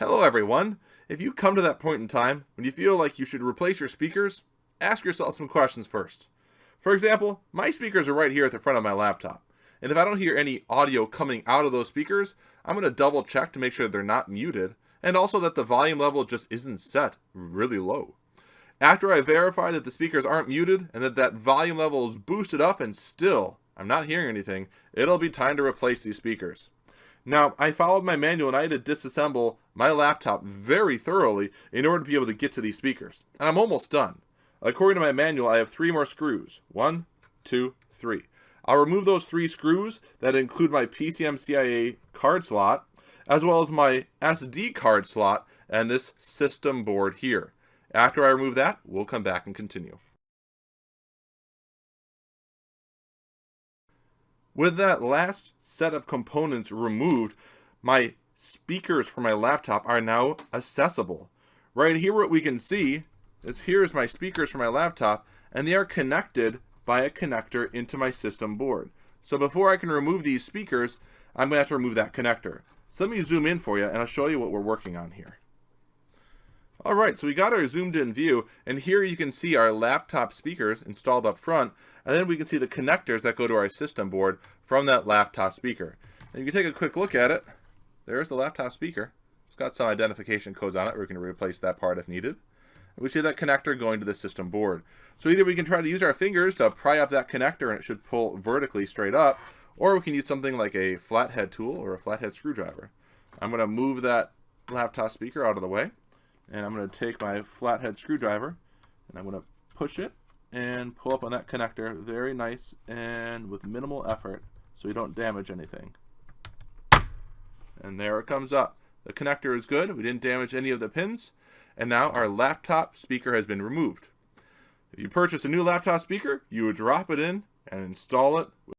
Hello everyone! If you come to that point in time when you feel like you should replace your speakers, ask yourself some questions first. For example, my speakers are right here at the front of my laptop, and if I don't hear any audio coming out of those speakers, I'm going to double check to make sure they're not muted, and also that the volume level just isn't set really low. After I verify that the speakers aren't muted and that volume level is boosted up and still I'm not hearing anything, it'll be time to replace these speakers. Now, I followed my manual and I had to disassemble my laptop very thoroughly in order to be able to get to these speakers. And I'm almost done. According to my manual, I have 3 more screws. 1, 2, 3. I'll remove those 3 screws that include my PCMCIA card slot, as well as my SD card slot and this system board here. After I remove that, we'll come back and continue. With that last set of components removed, my speakers for my laptop are now accessible. Right here what we can see is here's my speakers for my laptop, and they are connected by a connector into my system board. So before I can remove these speakers, I'm going to have to remove that connector. So let me zoom in for you and I'll show you what we're working on here. Alright, so we got our zoomed in view, and here you can see our laptop speakers installed up front, and then we can see the connectors that go to our system board from that laptop speaker. And you can take a quick look at it. There's the laptop speaker. It's got some identification codes on it. We're going to replace that part if needed. And we see that connector going to the system board. So either we can try to use our fingers to pry up that connector and it should pull vertically straight up, or we can use something like a flathead tool or a flathead screwdriver. I'm going to move that laptop speaker out of the way. And I'm going to take my flathead screwdriver and I'm going to push it and pull up on that connector very nice and with minimal effort so we don't damage anything. And there it comes up. The connector is good. We didn't damage any of the pins. And now our laptop speaker has been removed. If you purchase a new laptop speaker, you would drop it in and install it